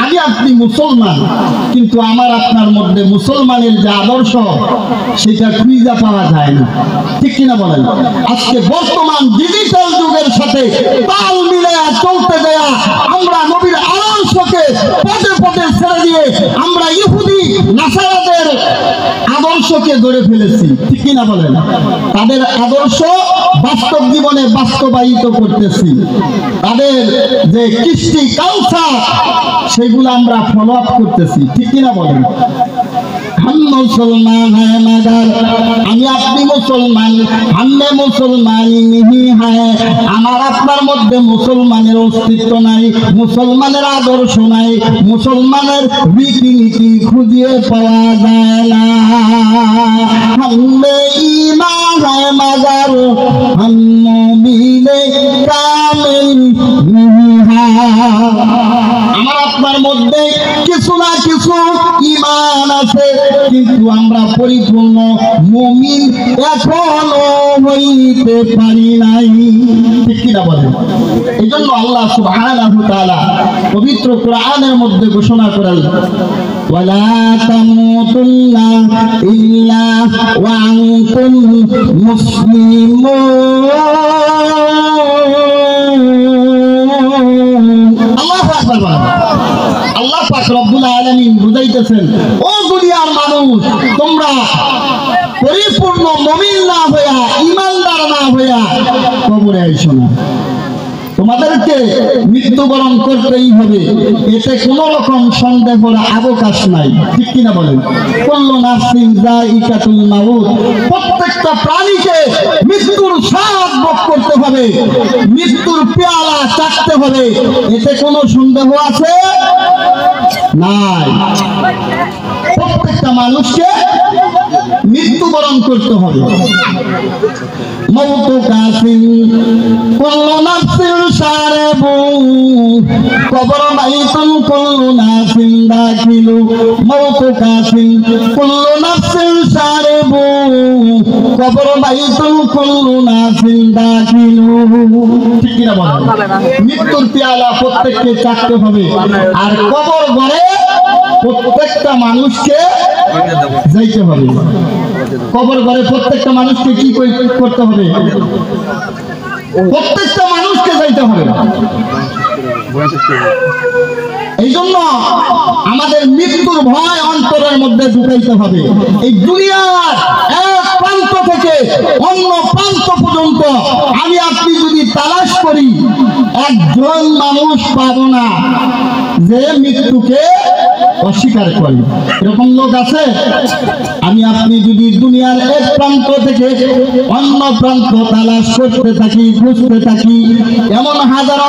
আমি আপনি মুসলমান, কিন্তু আমার আপনার মধ্যে মুসলমানের যে আদর্শ সেটা খুঁজে পাওয়া যায় না, ঠিক কিনা বলেন? আজকে বর্তমান ডিজিটাল যুগের সাথে তাল মিলায়া চলতে দেয়া আমরা নবীর আদর্শকে পদে পদে ছেড়ে দিয়ে আমরা ইহুদি নাসারাদের আদর্শকে ধরে ফেলেছি, ঠিক কিনা বলেন? তাদের আদর্শ বাস্তব জীবনে বাস্তবায়িত করতেছি, তাদের যে কৃষ্টি কালচার সেগুলো আমরা ফলো আপ করতেছি, ঠিক কিনা বলেন? हम मुसलमान है मगर আমি আপনি মুসলমান, हमने মুসলমানি नहीं है, আমার আপনার মধ্যে মুসলমানের অস্তিত্ব নাই, মুসলমানের আদর্শ নাই, মুসলমানের রীতিনীতি খুঁজে পাওয়া যায় না। हमने ईमान है मगर हम मोमिन कामिल नहीं है, আমার আপনার মধ্যে কিছু না কিছু ঈমান আছে, কিন্তু আমরা পরিপূর্ণ মুমিন এখনো হইতে পারি নাই, ঠিক কি না বলেন? এই জন্য আল্লাহ সুবহানাহু ওয়া তাআলা পবিত্র কোরআনের মধ্যে ঘোষণা করেন, ওয়ালা তামুতুন্না ইল্লা ওয়া আনতুম মুসলিমুন। আল্লাহু আকবার। আল্লাহ পাক রব্বুল আলামিন বুঝাইতেছেন, ও দুনিয়ার মানুষ, তোমরা পরিপূর্ণ মুমিন না হইয়া, ঈমানদার না হইয়া কবরে আইছো না। তোমাদেরকে মৃত্যুবরণ করতেই হবে, এতে কোনো রকম সন্দেহের অবকাশ নাই, ঠিক কিনা বলেন? কুল্লু নাফসিন যায়িকাতুল মাউত, প্রত্যেকটা প্রাণীকে মৃত্যুর স্বাদ ভোগ করতে হবে, মৃত্যুর পেয়ালা চাটতে হবে, এতে কোনো সন্দেহ আছে? নাই। প্রত্যেকটা মানুষকে মৃত্যুবরণ করতে হবে। মওতু কাফিন কুল্লু নাফসিন শারিবু কবর বাইতুন কুল্লু নাফসিন দাখিলু, মওতু কাফিন কুল্লু নাফসিন শারিবু কবর বাইতুন কুল্লু নাফসিন দাখিলু, ঠিক কি না বলেন? মৃত্যুর পেয়ালা প্রত্যেককে চাটতে হবে, আর কবর ঘরে প্রত্যেকটা মানুষকে যাইতে হবে। কবর ঘরে প্রত্যেকটা মানুষকে কি করতে হবে? প্রত্যেকটা মানুষকে যাইতে হবে। এই জন্য আমাদের মৃত্যুর ভয় অন্তরের মধ্যে ঢুকাইতে হবে। এই দুনিয়ার এক প্রান্ত থেকে অন্য প্রান্ত পর্যন্ত আমি আপনি যদি তালাশ করি, একজন মানুষ পাবো না যে মৃত্যুকে অস্বীকার করে। এরকম লোক আছে? আমি আপনি যদি দুনিয়ার এক প্রান্ত থেকে অন্য প্রান্ত তালাশ করতে থাকি, খুঁজতে থাকি, এমন হাজারো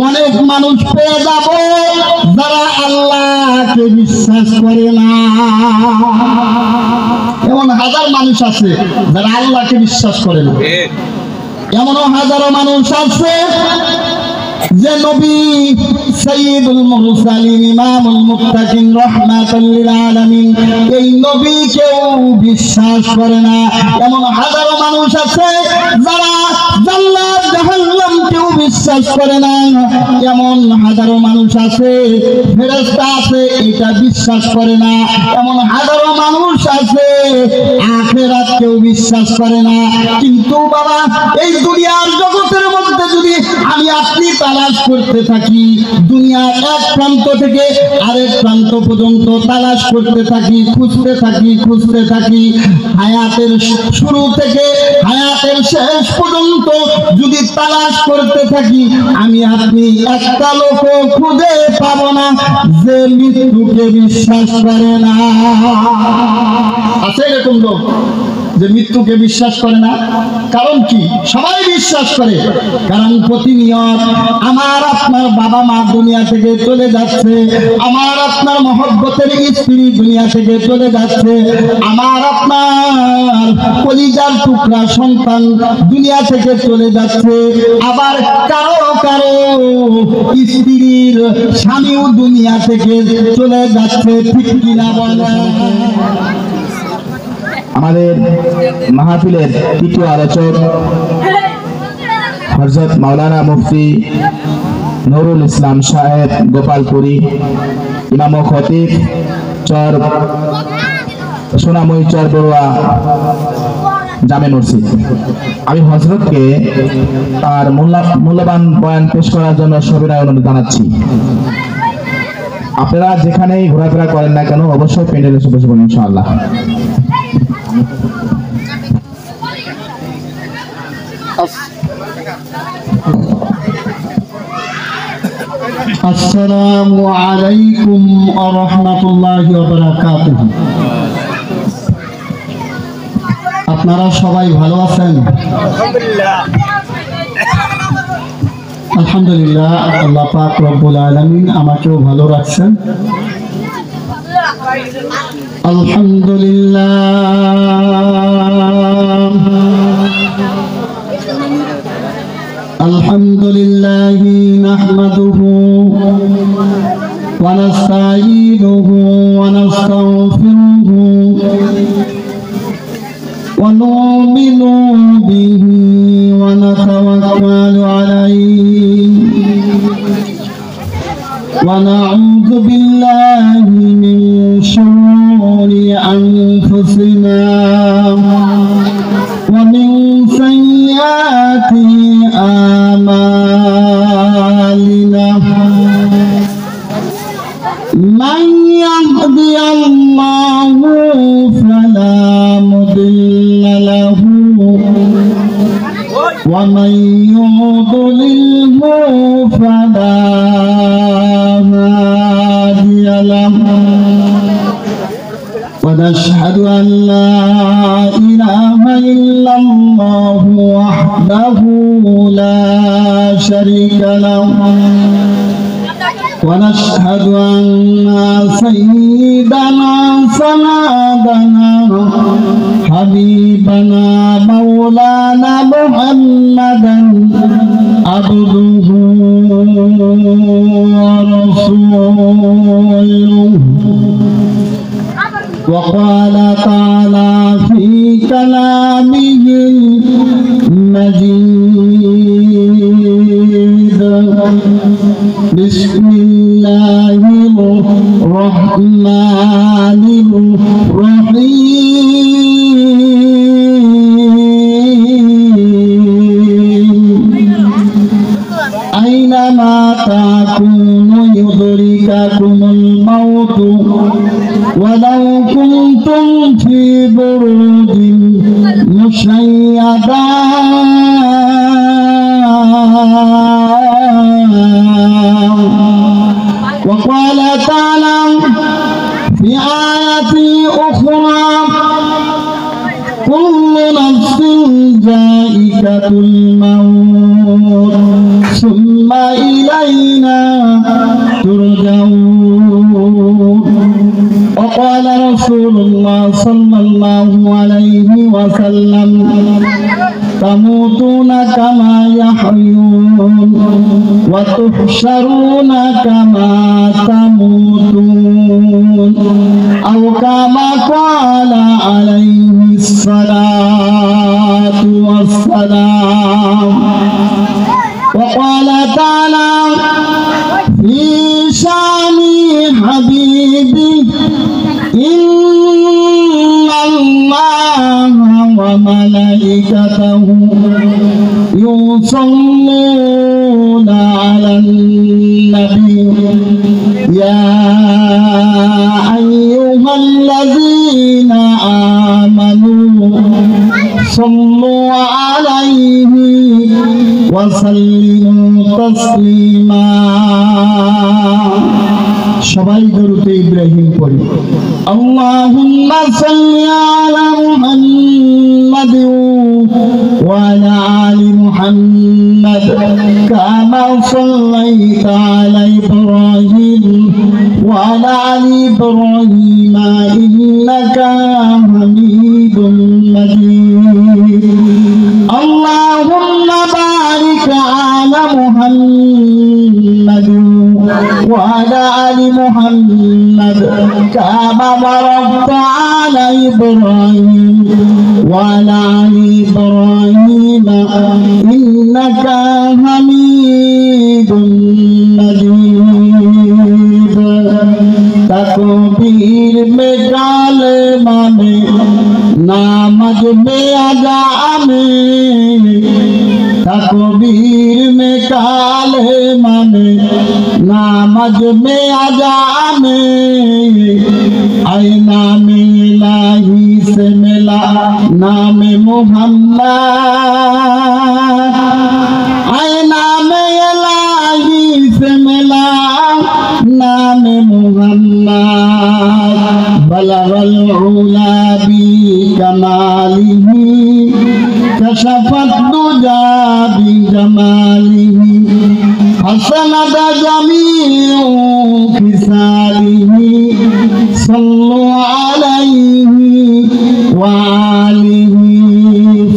অনেক মানুষ পেয়ে যাব যারা আল্লাহকে বিশ্বাস করে না। এমন হাজার মানুষ আছে যারা আল্লাহকে বিশ্বাস করে না। এমনও হাজারো মানুষ আছে যে নবী সাইয়্যিদুল মুরসালিন ইমামুল মুত্তাকিন রাহমাতুল লিল আলামিন, এই নবীকেও বিশ্বাস করে না। এমন হাজারো মানুষ আছে যারা জান্নাত জাহান্নামকেও বিশ্বাস করে না। এমন হাজারো মানুষ আছে ফেরেশতা আছে এটা বিশ্বাস করে না। এমন হাজারো মানুষ আছে আখিরাতকেও বিশ্বাস করে না। কিন্তু বাবা, এই দুনিয়ার জগতের মধ্যে যদি আমি আপনি তালাশ করতে থাকি, দুনিয়ার এক প্রান্ত থেকে আরেক প্রান্ত পর্যন্ত তালাশ করতে থাকি, খুঁজতে থাকি, খুঁজতে থাকি, হায়াতের শুরু থেকে হায়াতের শেষ পর্যন্ত যদি তালাশ করতে থাকি, আমি আপনি একটা লোকও খুঁজে পাবো না যে মৃত্যুকে বিশ্বাস করে না। আছে এরকম লোক যে মৃত্যুকে বিশ্বাস করে না? কারণ কি? সবাই বিশ্বাস করে, কারণ প্রতিনিয়ত আমার আপনার বাবা মা দুনিয়া থেকে চলে যাচ্ছে, আমার আপনার মহব্বতের স্ত্রী দুনিয়া থেকে চলে যাচ্ছে, আমার আপনার কলিজার টুকরা সন্তান দুনিয়া থেকে চলে যাচ্ছে, আবার কারো কারো স্ত্রীর স্বামীও দুনিয়া থেকে চলে যাচ্ছে, ঠিক কিনা বলেন? আমাদের মাহফিলের তৃতীয় আলোচক হযরত মাওলানা মুফতি নুরুল ইসলাম সাহেব গোপালপুরী, ইমাম ও খতিব চর সোনাময়ী চর বড়ুয়া জামে মসজিদ। আমি হযরতকে তার মূল্যবান বয়ান পেশ করার জন্য সবিনয় অনুরোধ জানাচ্ছি। আপনারা যেখানেই ঘোরাফেরা করেন না কেন অবশ্যই প্যান্ডেলে এসে বসে পড়ুন ইনশাআল্লাহ। আসসালামু আলাইকুম ওয়া রাহমাতুল্লাহি ওয়া বারাকাতুহু। আপনারা সবাই ভালো আছেন? আলহামদুলিল্লাহ, আল্লাহ পাক রব্বুল আলামিন আমাকেও ভালো রাখছেন। আলহামদুলিল্লাহ আলহামদুলিল্লাহি নাহমাদুহু ওয়া নাস্তাঈনুহু ওয়া নাস্তাগফিরুহু ওয়া নু'মিনু বিহি ওয়া নাতাওয়াক্কালু আলাইহি ওয়া না'উযু বিল্লাহি মিন শুরুরি আনফুসিনা ওয়া মিন সাইয়্যাতি أعمالنا من يهدي الله فلا مضل له ومن يضلله فلا هادي له ونشهد أن لا إله إلا الله وحده لا شريك له ونشهد أن سيدنا سندنا حبيبنا مولانا محمدا عبده ورسوله وقال تعالى في كلامه المجيد بسم الله الرحمن الرحيم أينما تكونوا يدرككم الموت ولو كنتم في بروج مشيدة وقال تعالى في آية أخرى كل نفس ذائقة الموت ثم إلينا ترجعون وقال رسول الله صلى الله عليه وسلم تموتون كما يحيون وتحشرون كما تموتون أو كما قال عليه الصلاة والسلام وقال تعالى في شان حبيبي إن الله وملائكته يصلون على النبي يا أيها الذين آمنوا صلوا عليه وسلموا تسليما সবাই দরুদে ইব্রাহিম পড়ি আল্লাহুম্মা সাল্লি আলা মুহাম্মাদ ওয়া আলা আলি মুহাম্মাদ কামা সাল্লাইতা আলা ইব্রাহিম ওয়া আলা আলি ইব্রাহিম ইন্নাকা হামিদুম মাজিদ আল্লাহুম্মা বারিক আলা মুহাম্মাদ وعلى آل محمد كما باركت على إبراهيم وعلى آل إبراهيم إنك حميد مجيد तकबीर में काले माने नामज में आजाने तकबीर में काले माने नामज में आजाने आए नाम इलाही से मिला नाम मोहम्मद आए नाम इलाही से मिला नाम मोहम्मद बलगल उला बी कमालिही कशफत दुजा बी जमालिही हसनद जमीउ खिसालिही सल्लु अलैहि वालिही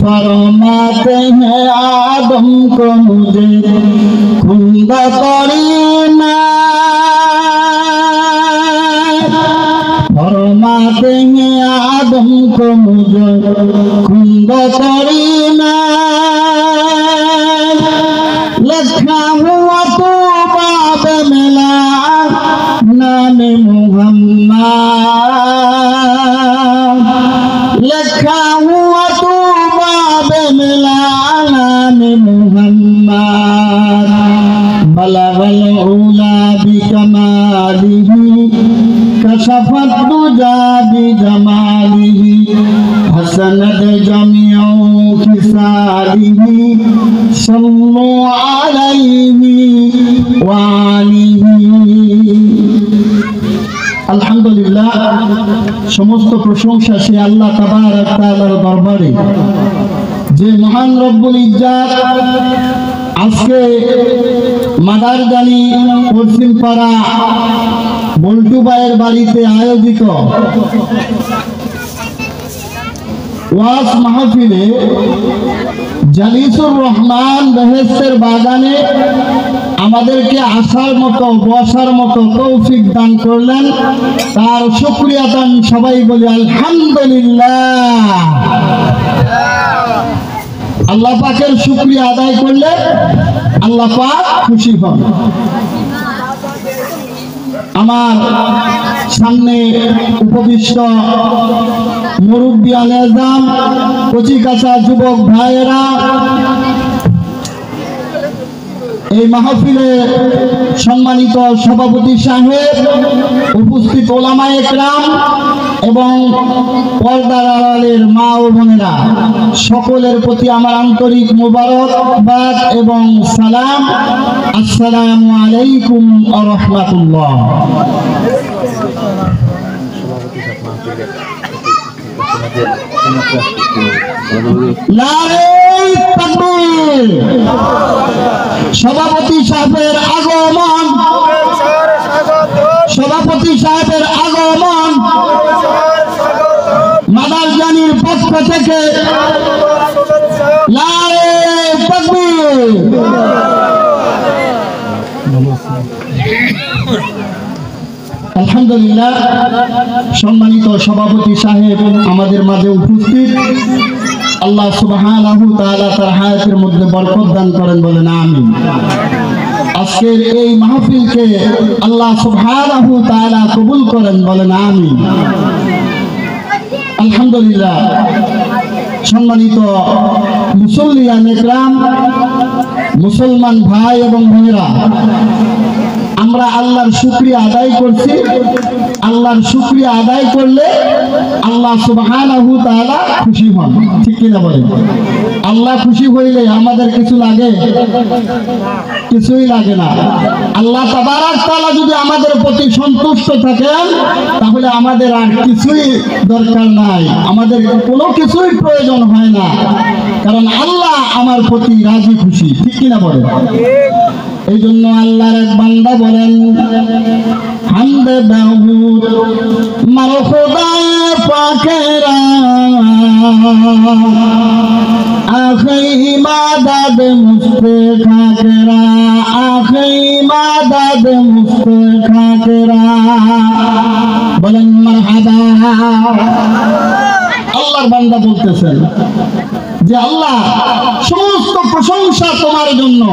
फरमाते हैं आदम को मुझे खुद करीना फरमाते हैं आदम को मुझे खुद करीना लिखा हुआ तो बाब मिला नाम मोहम्मद लिखा हुआ तो बाब मिला नाम मोहम्मद बलगल उला बिकमालिही कशफत दुजा बिजमालिही हसनत जमीउ खिसालिही सल्लु अलैहि वालिही। আলহামদুলিল্লাহ, সমস্ত প্রশংসা সে আল্লাহ তাবারক তাআলার দরবারে যে মহান রব্বুল ইজ্জাত আজকে মাদারজানি পশ্চিমপাড়া বল্টু ভাইয়ের বাড়িতে আয়োজিত ওয়াজ মাহফিলে জালিসুর রহমান বেহেশতের বাগানে আমাদেরকে আসার মতো বসার মতো তৌফিক দান করলেন। তার শুকরিয়া দান সবাই বলি আলহামদুলিল্লাহ। আল্লাহ পাকের শুকরিয়া আদায় করলে আল্লাহ পাক খুশি হন। আমার সামনে উপবিষ্ট মুরব্বী আলেজাম, কচিকাঁচা যুবক ভাইয়েরা, এই মাহফিলে সম্মানিত সভাপতি সাহেব, উপস্থিত ওলামায়ে কেরাম এবং পর্দার আড়ালের মা ও বোনেরা, সকলের প্রতি আমার আন্তরিক মোবারকবাদ এবং সালাম। আসসালামু আলাইকুম ওয়া রাহমাতুল্লাহ। নারে তাকবীর। সভাপতি সাহেবের আগমন, সভাপতি সাহেবের আগমন মাদারজানির পক্ষ থেকে নারে তাকবীর। আলহামদুলিল্লাহ, সম্মানিত সভাপতি সাহেব আমাদের মাঝে উপস্থিত। আল্লাহ সুবহানাহু তাআলা তার হায়াতের মধ্যে বরকত দান করেন, বলেন আমিন। আজকের এই মাহফিলকে আল্লাহ সুবহানাহু তাআলা কবুল করেন, বলেন আমিন। আলহামদুলিল্লাহ, সম্মানিত মুসল্লিয়ান ইকরাম, মুসলমান ভাই এবং বোনেরা, আমরা আল্লাহর শুকরিয়া আদায় করছি। আল্লাহর শুকরিয়া আদায় করলে আল্লাহ সুবহানাহু তাআলা খুশি হন, ঠিক কিনা বলেন? আল্লাহ খুশি হইলে আমাদের কিছু লাগে? কিছুই লাগে না। আল্লাহ তাবারক তাআলা যদি আমাদের প্রতি সন্তুষ্ট থাকেন তাহলে আমাদের আর কিছুই দরকার নাই, আমাদের কোনো কিছুই প্রয়োজন হয় না, কারণ আল্লাহ আমার প্রতি রাজি খুশি, ঠিক কিনা বলেন? এই জন্য আল্লাহর এক বান্দা বলেন, হামদে দাউদ মারো খোদায়ে পাকেরা আখে ইবাদত মুস্তে খাকেরা আখে ইবাদত মুস্তে খাকেরা। বলেন মারহাবা। আল্লাহর বান্দা বলতেছেন যে আল্লাহ সমস্ত প্রশংসা তোমার জন্য,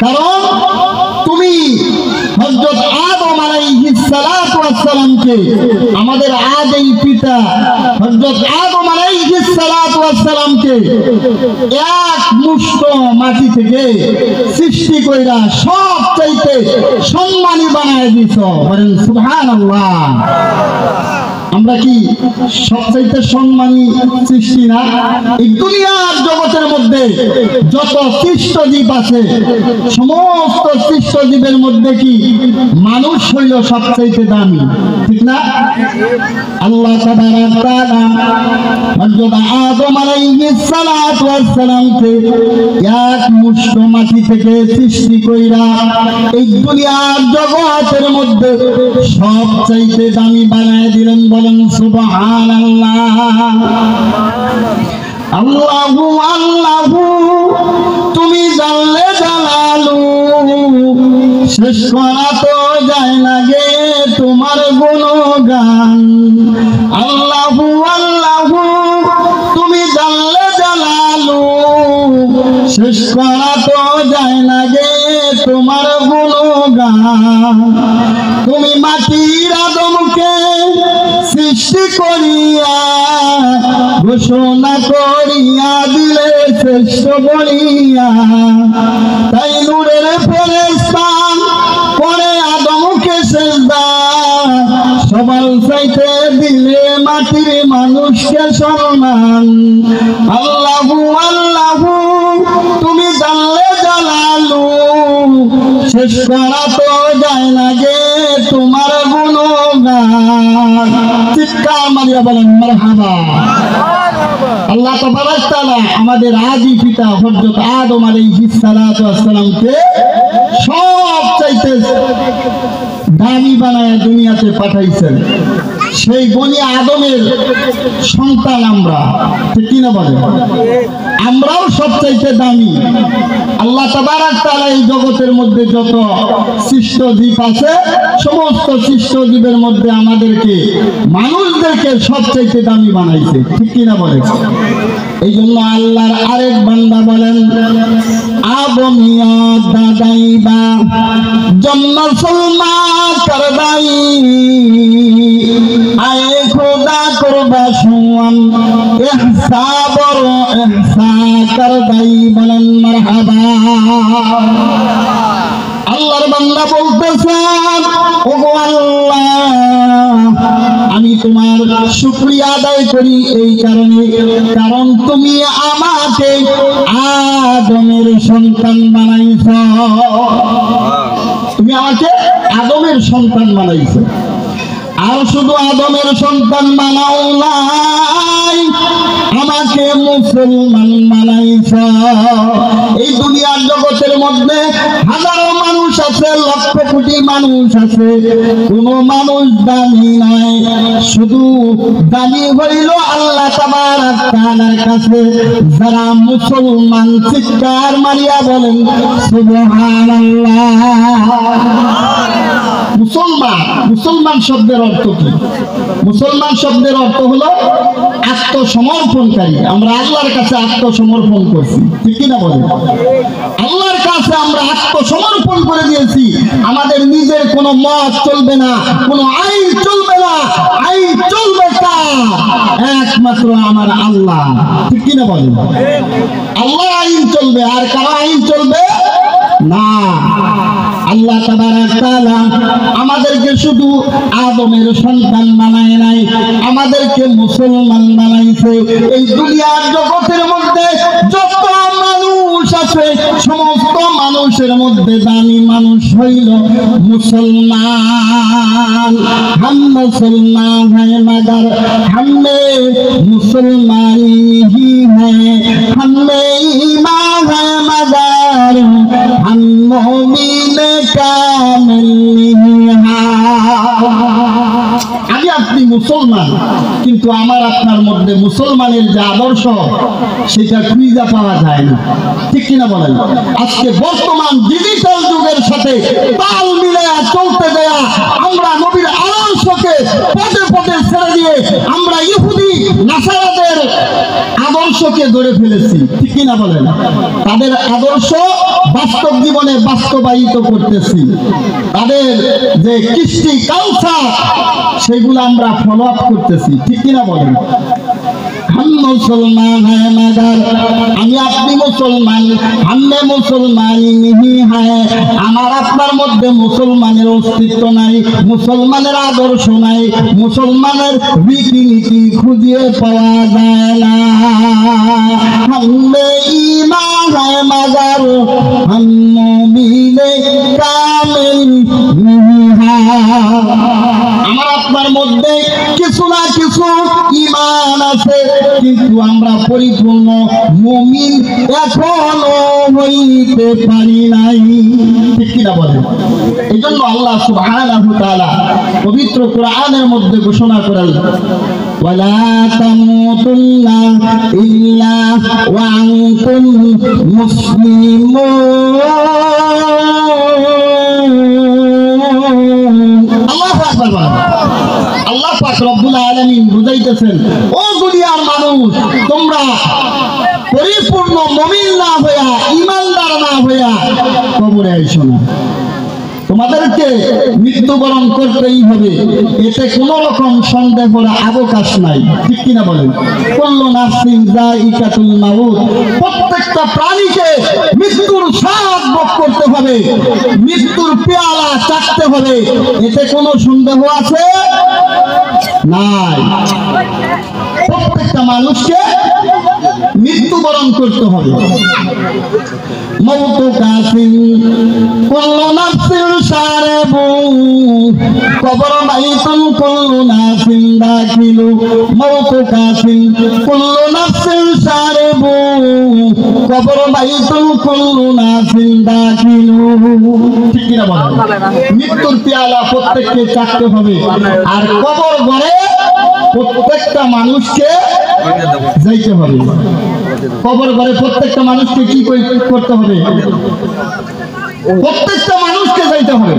কারণ তুমি হযরত আদম আলাইহিস সালামকে, আমাদের আদি পিতা হযরত আদম আলাইহিস সালাতু ওয়াস সালামকে এক মুষ্ঠ মাটি থেকে সৃষ্টি কইরা সবচাইতে সম্মানী বানায় দিছ। বলেন সুবহানাল্লাহ। আমরা কি সবচাইতে সম্মানী সৃষ্টি না? এই দুনিয়ার জগতের মধ্যে যত সৃষ্ট জীব আছে, সমস্ত সৃষ্ট জীবের মধ্যে কি মানুষ হইল সবচাইতে দামি, ঠিক না? আল্লাহ তাবারাক তাআলা হযরত আদম আলাইহিস সালাতু ওয়াস সালামকে এক মুষ্ঠ মাটি থেকে সৃষ্টি কইরা এই দুনিয়ার জগতের মধ্যে সবচাইতে দামি বানায় দিলেন। বলেন সুবহানাল্লাহ। আল্লাহু আল্লাহু তুমি জানলে জালালু, শেষ করা তো যায় না গে তোমার গুণগান। আল্লাহু আল্লাহু তুমি জানলে জালালু, শেষ করা তো যায় না গে তোমার গুণগান। তুমি মাটির আদমকে সৃষ্টি করিয়া ঘোষণা করিয়া দিলে শ্রেষ্ঠ বলিয়া, তাই নূরের ফেরেশতা করে আদমকে সেজদা, সবার চাইতে দিলে মাটির মানুষকে সম্মান। আল্লাহু আল্লাহু তুমি জানলে জালালু, শেষ করা তো যায় না গে তোমার গুণগান। চিৎকার মারিয়া বলেন মারহাবা। আল্লাহ তাবারাক তাআলা আমাদের আদি পিতা হযরত আদম আলাইহিস সালাতু ওয়াস সালামকে সবচাইতে দামি বানায় দুনিয়াতে পাঠাইছেন। সেই বনি আদমের সন্তান আমরা, ঠিক কি না বলেন? আমরাও সবচাইতে দামি। আল্লাহ তাবারাক তাআলা এই জগতের মধ্যে যত সৃষ্ট জীব আছে, সমস্ত সৃষ্ট জীবের মধ্যে আমাদেরকে মানুষদেরকে সবচাইতে দামি বানাইছে, ঠিক কি না বলেন? এই জন্য আল্লাহর আরেক বান্দা বলেন, আদমিয়া দাদাইবা জন্ম সলমা করদাই, আয়ে খোদা করবা সুয়ান ইহসা বড় ইহসা করদাই। বলেন মারহাবা। আল্লাহর বান্দা বলতেছেন, ওগো আল্লাহ আমি তোমার শুকরিয়া আদায় করি এই কারণে, কারণ তুমি আমাকে আদমের সন্তান বানাইছ। তুমি আমাকে আদমের সন্তান বানাইছ। আর শুধু আদমের সন্তান বানাও নাই, আমাকে মুসলমান বানাইছ। এই দুনিয়ার জগতের মধ্যে হাজারো মানুষ আছে, লক্ষ কোটি মানুষ আছে, কোন মানুষ দামি নয়, শুধু দামি হইল আল্লাহ তাবারাক তাআলার কাছে যারা মুসলমান। চিৎকার মারিয়া বলেন সুবহানাল্লাহ। মুসলমান, মুসলমান শব্দের অর্থ কি? মুসলমান শব্দের অর্থ হলো আত্মসমর্পণকারী। আমরা আল্লাহর কাছে আত্মসমর্পণ করছি, ঠিক কিনা বলেন? আল্লাহর কাছে আমরা আত্মসমর্পণ করে দিয়েছি। আমাদের নিজের কোনো মত চলবে না, কোনো আইন চলবে না। আইন চলবে কার? একমাত্র আমার আল্লাহ, ঠিক কিনা বলেন? আল্লাহ আইন চলবে, আর কারো আইন চলবে না। আল্লাহ তাবারাক তাআলা আমাদেরকে শুধু আদমের সন্তান বানায় নাই, আমাদেরকে মুসলমান বানাইছে। এই দুনিয়ার জগতের মধ্যে যত মানুষ আছে, সমস্ত মানুষের মধ্যে দামি মানুষ হইল মুসলমান। হাম মুসলমান হ্যায় মগর হামে মুসলমানি হি হ্যায়, হামে ঈমান হ্যায় মগর হাম মুমিন কামিল হ্যায়। আমি আপনি মুসলমান, কিন্তু আমার আপনার মধ্যে মুসলমানের যে আদর্শ সেটা খুঁজে পাওয়া যায় না, ঠিক কিনা বলেন? আজকে বর্তমান ডিজিটাল যুগের সাথে তাল মিলায়া চলতে দেয়া আমরা নবীর আদর্শকে পদে পদে ছেড়ে দিয়ে আমরা ইহুদি নাসারাদের আদর্শকে আদর্শকে ধরে ফেলেছি, ঠিক কিনা বলেন? তাদের আদর্শ বাস্তব জীবনে বাস্তবায়িত করতেছি, তাদের যে কৃষ্টি কালচার সেগুলো আমরা ফলো আপ করতেছি, ঠিক কিনা বলেন? हम मुसलमान है मगर আমি আপনি মুসলমান, हमने মুসলমানি नहीं है, আমার আপনার মধ্যে মুসলমানের অস্তিত্ব নাই, মুসলমানের আদর্শ নাই, মুসলমানের রীতিনীতি খুঁজে পাওয়া যায় না। हमने ईमान है मगर हम मोमिन कामिल नहीं है, আমার আপনার মধ্যে কিছু না কিছু ঈমান আছে, কিন্তু আমরা পরিপূর্ণ মুমিন এখনো হইতে পারি নাই, ঠিক কিনা বলেন? এই জন্য আল্লাহ সুবহানাহু ওয়া তাআলা পবিত্র কোরআনের মধ্যে ঘোষণা করেন, ওয়ালা তামুতুন্না ইল্লা ওয়া আনতুম মুসলিমুন। আল্লাহু আকবার বলেন। আল্লাহ পাক রব্বুল আলামিন বুঝাইতেছেন, ও দুনিয়ার মানুষ, তোমরা পরিপূর্ণ মুমিন না হইয়া, ঈমানদার না হইয়া কবরে আইছো না। তোমাদেরকে মৃত্যুবরণ করতেই হবে, এতে কোনো রকম সন্দেহের অবকাশ নাই, ঠিক কিনা বলেন? কুল্লু নাফসিন যায়িকাতুল মাউত, প্রত্যেকটা প্রাণীকে মৃত্যুর স্বাদ ভোগ করতে হবে, মৃত্যুর পেয়ালা চাটতে হবে, এতে কোনো সন্দেহ আছে নাই। প্রত্যেকটা মানুষকে মৃত্যুবরণ করতে হবে। মৌত কাসিন কুল্লু নাফসিন শারিবু, কবর বাইতুন কুল্লু নাফসিন দাখিলু, মৌত কাসিন কুল্লু নাফসিন শারিবু, কবর বাইতুন কুল্লু নাফসিন দাখিলু, ঠিক কিনা বলেন? মৃত্যুর পেয়ালা প্রত্যেককে চাটতে হবে, আর কবর ঘরে প্রত্যেকটা মানুষকে যাইতে হবে। কবর ঘরে প্রত্যেকটা মানুষকে কি করতে হবে? প্রত্যেকটা মানুষকে যাইতে হবে।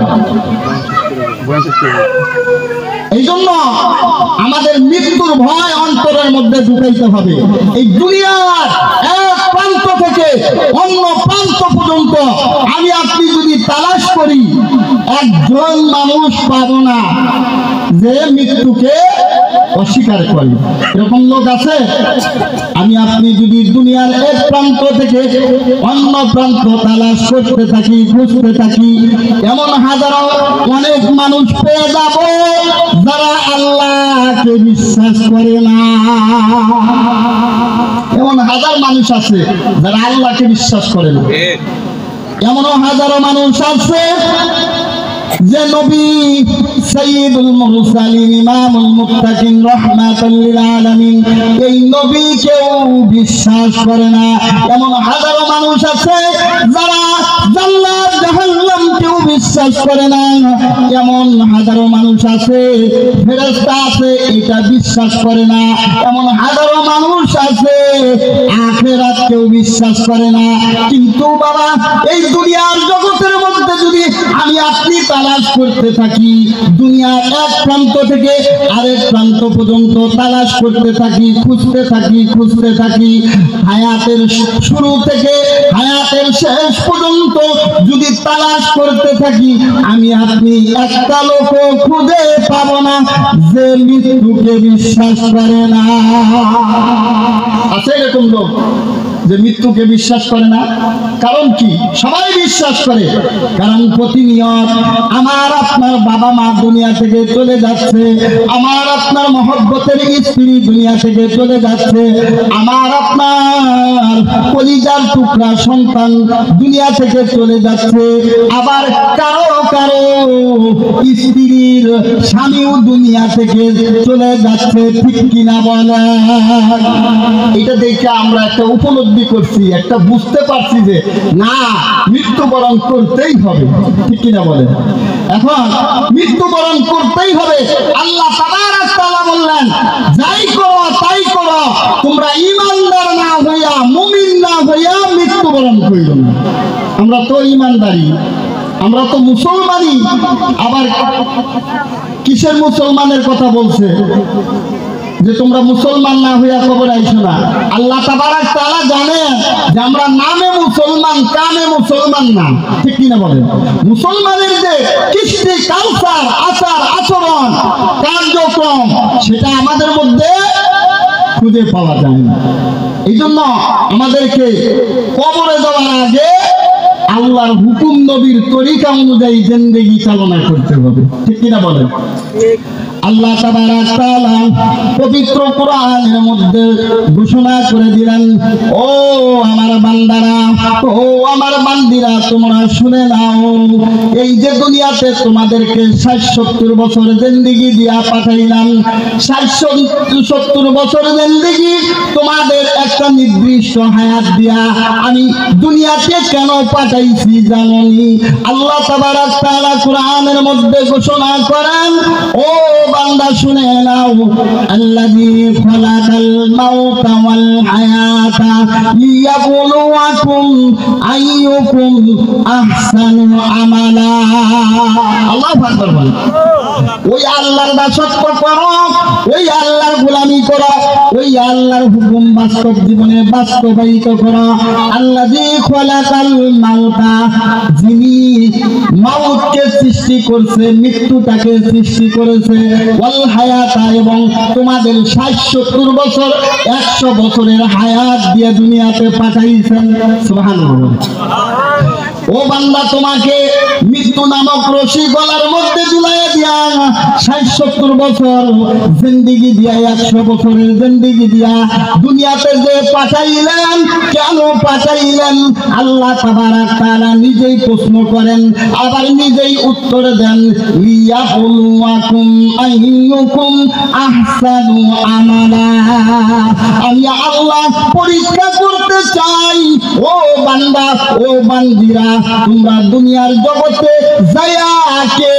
এই জন্য আমাদের মৃত্যুর ভয় অন্তরের মধ্যে ঢুকাইতে হবে। এই দুনিয়ার এক প্রান্ত থেকে অন্য প্রান্ত পর্যন্ত আমি আপনি যদি তালাশ করি, একজন মানুষ পাবো না যে মৃত্যুকে অস্বীকার করে। এরকম লোক আছে? আমি আপনি যদি দুনিয়ার এক প্রান্ত থেকে অন্য প্রান্ত তালাশ করতে থাকি, খুঁজতে থাকি, এমন হাজারো অনেক মানুষ পেয়ে যাব যারা আল্লাহকে বিশ্বাস করে না। এমন হাজার মানুষ আছে যারা আল্লাহকে বিশ্বাস করে না। এমনও হাজারো মানুষ আছে যে নবী সাইয়্যিদুল মুরসালিন ইমামুল মুত্তাকিন রাহমাতুল লিল আলামিন, এই নবীকেও বিশ্বাস করে না। এমন হাজারো মানুষ আছে যারা জান্নাত জাহান্নামকেও বিশ্বাস করে না। এমন হাজারো মানুষ আছে ফেরেশতা আছে এটা বিশ্বাস করে না। এমন হাজারো মানুষ আছে আখিরাতকেও বিশ্বাস করে না। কিন্তু বাবা, এই দুনিয়ার জগতের মধ্যে যদি আমি আপনি তালাশ করতে থাকি, দুনিয়ার এক প্রান্ত থেকে আরেক প্রান্ত পর্যন্ত তালাশ করতে থাকি, খুঁজতে থাকি, খুঁজতে থাকি, হায়াতের শুরু থেকে হায়াতের শেষ পর্যন্ত যদি তালাশ করতে থাকি, আমি আপনি একটা লোক খুঁজে পাবো না যে মৃত্যুকে বিশ্বাস করে না। আছে এরকম লোক যে মৃত্যুকে বিশ্বাস করে না? কারণ কি? সবাই বিশ্বাস করে, কারণ প্রতিনিয়ত আমার আপনার বাবা মা দুনিয়া থেকে চলে যাচ্ছে, আমার আপনার মহব্বতের স্ত্রী দুনিয়া থেকে চলে যাচ্ছে, আমার আপনার কলিজার টুকরা সন্তান দুনিয়া থেকে চলে যাচ্ছে, আবার কারো কারো স্ত্রীর স্বামীও দুনিয়া থেকে চলে যাচ্ছে, ঠিক কিনা বলেন? এটা দেখে আমরা একটা উপলব্ধি করছি, একটা বুঝতে পারছি যে না, মৃত্যুবরণ করতেই হবে, ঠিক কিনা বলেন? এখন মৃত্যুবরণ করতেই হবে। আল্লাহ তাবারক তাআলা বললেন, যাই করো তাই করো, তোমরা ঈমানদার না হইয়া, মুমিন না হইয়া মৃত্যুবরণ করিও না। আমরা তো ঈমানদারি, আমরা তো মুসলমানই। আবার কিসের মুসলমানের কথা বলছে? যে তোমরা মুসলমান না হইয়া কবরে আইছো না। আল্লাহ তাবারক তাআলা জানেন যে আমরা নামে মুসলমান, কামে মুসলমান না, ঠিক কিনা বলেন? মুসলমানের যে কৃষ্টি, কালচার, আচার আচরণ, কার্যক্রম, সেটা আমাদের মধ্যে খুঁজে পাওয়া যায় না। এই জন্য আমাদেরকে কবরে যাওয়ার আগে আল্লাহর হুকুম, নবীর তরিকা অনুযায়ী জিন্দেগি চালনা করতে হবে, ঠিক কিনা বলেন? আল্লাহ তাবারক তাআলা পবিত্র কোরআনের মধ্যে ঘোষণা করে দিলেন, ও আমার বান্দারা, ও আমার বান্দিরা, তোমরা শুনে নাও, এই যে দুনিয়াতে তোমাদেরকে 60-70 বছর জিন্দেগি দিয়া পাঠাইলাম, 60-70 বছর জিন্দেগি তোমাদের একটা নির্দিষ্ট হায়াত দিয়া আমি দুনিয়াতে কেন পাঠাইছি জানোনি? আল্লাহ তাবারক তাআলা কোরআনের মধ্যে ঘোষণা করেন, ও বান্দা শুনে নাও, আল্লাযী খালাকাল মাউতা ওয়াল হায়াতা লিয়াবলুয়াকুম আইয়ুকুম আহসানু আমালা। আল্লাহু আকবার বলেন। ওই আল্লাহর দাসত্ব করো, ওই আল্লাহর গোলামি করো, ওই আল্লাহর হুকুম বাস্তব জীবনে বাস্তবায়িত করো। আল্লাযী খালাকাল মাউতা, যিনি মাউতকে সৃষ্টি করছে, মৃত্যুটাকে সৃষ্টি করেছে, ওয়াল হায়াতা, এবং তোমাদের 60-70 বছর 100 বছরের হায়াত দিয়ে দুনিয়াতে পাঠাইছেন। সুবহানাল্লাহ। ও বান্দা, তোমাকে মৃত্যু নামক রশি গলার মধ্যে ঝুলাইয়া দিয়া 60-70 বছর জিন্দেগি দিয়া, 100 বছরের জিন্দেগি দিয়া দুনিয়াতে যে পাঠাইলেন, কেন পাঠাইলেন? আল্লাহ তাবারক তাআলা নিজেই প্রশ্ন করেন, আবার নিজেই উত্তর দেন, লিয়াবলুয়াকুম আইয়ুকুম আহসানু আমালা। আমি আল্লাহ পরীক্ষা করতে চাই, ও বান্দা, ও বান্দিরা, তোমরা দুনিয়ার জগতে যায়া কে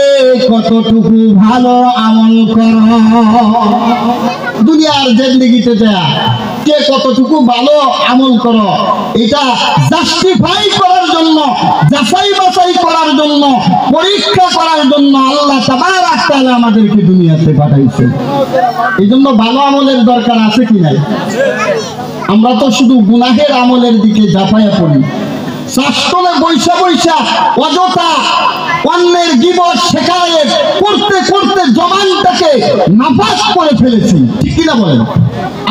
কতটুকু ভালো আমল করো। দুনিয়ার জিন্দেগিতে যায়া কে কতটুকু ভালো আমল করো, এটা জাস্টিফাই করার জন্য, যাচাই বাছাই করার জন্য, পরীক্ষা করার জন্য আল্লাহ তাবারক তাআলা আমাদেরকে দুনিয়াতে পাঠাইছেন। এই জন্য ভালো আমলের দরকার আছে কি নাই? আমরা তো শুধু গুনাহের আমলের দিকে ঝাঁপাইয়া পড়ি। শাস্ত্রে বৈশা বৈশা অযথা অন্যের গীবত শিকায়ত করতে করতে জবানটাকে নাপাক করে ফেলেছি, ঠিক কিনা বলেন?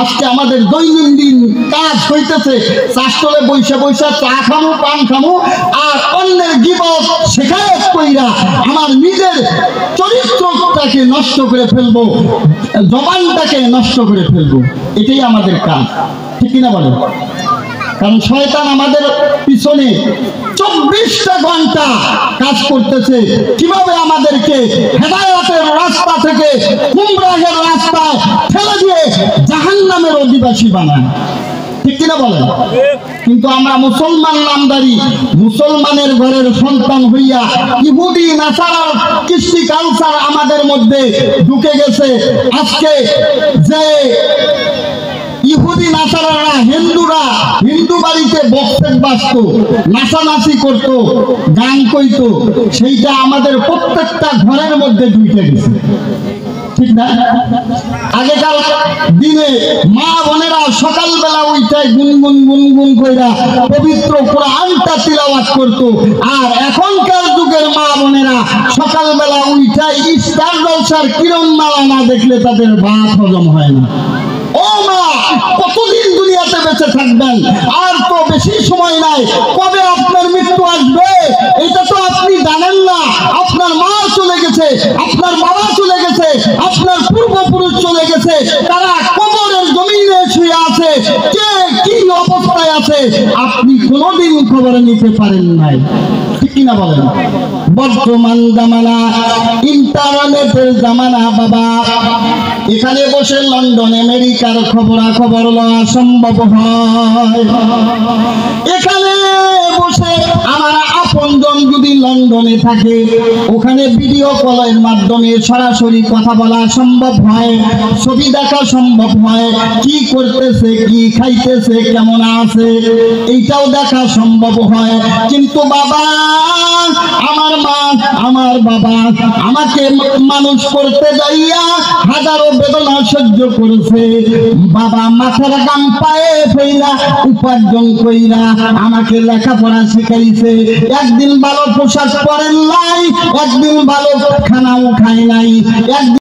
আজকে আমাদের দৈনন্দিন কাজ হইতেছে শাস্ত্রে বৈশা বৈশা চা খামু, পান খামু, আর অন্যের গীবত শিকায়ত কইরা আমার নিজের চরিত্রটাকে নষ্ট করে ফেলবো, জবানটাকে নষ্ট করে ফেলবো। এটাই আমাদের কাজ, ঠিক কিনা বলেন? কারণ শয়তান আমাদের পিছনে 24টা ঘন্টা কাজ করতেছে, কিভাবে আমাদেরকে হেদায়েতের রাস্তা থেকে গুমরাহের রাস্তায় ঠেলে দিয়ে জাহান্নামের অধিবাসী বানায়, ঠিক কিনা বলেন? কিন্তু আমরা মুসলমান নামদারি, মুসলমানের ঘরের সন্তান হইয়া ইহুদি নাসারার কৃষ্টি কালচার আমাদের মধ্যে ঢুকে গেছে। আজকে যে ইহুদি নাসারারা, হিন্দুরা হিন্দু বাড়িতে বক্সেট বাজতো, নাচানাচি করতো, গান কইতো, সেইটা আমাদের প্রত্যেকটা ঘরের মধ্যে ঢুকে গেছে, ঠিক না? আগেকার দিনে মা বোনেরা সকালবেলা উইঠায় গুনগুন গুনগুন কইরা পবিত্র কোরআনটা তিলাওয়াত করত, আর এখনকার যুগের মা বোনেরা সকালবেলা উইঠায় স্টার জলসার কিরণ মালা না দেখলে তাদের ভাত হজম হয় না। ও মা, কতদিন দুনিয়াতে বেঁচে থাকবেন? আর তো বেশি সময় নাই। কবে আপনার মৃত্যু আসবে এটা তো আপনি জানেন না। আপনার মা চলে গেছে, আপনার বাবা চলে গেছে, আপনার পূর্বপুরুষ চলে গেছে, তারা কবরের জমিনে শুয়ে আছে, কে কি অবস্থায় আছে আপনি কোনোদিন খবর নিতে পারেন নাই, ঠিক কিনা বলেন? বর্তমান জামানা ইন্টারনেটের জামানা বাবা। এখানে বসে লন্ডন আমেরিকার খবরাখবর লওয়া সম্ভব হয়। এখানে বসে আমার আপনজন যদি লন্ডনে থাকে, ওখানে ভিডিও কলের মাধ্যমে সরাসরি কথা বলা সম্ভব হয়, ছবি দেখা সম্ভব হয়, কি করতেছে, কি খাইতেছে, কেমন আছে, এইটাও দেখা সম্ভব হয়। কিন্তু বাবা, আমার মা, আমার বাবা আমাকে মানুষ করতে যাইয়া হাজারো বেদনা সহ্য করেছে। বাবা মাথার গাম পায়ে ফেলা উপার্জন কইরা আমাকে লেখাপড়া শিখাইছে। একদিন ভালো পোশাক পরেন নাই, একদিন ভালো খানাও খাই নাই, একদিন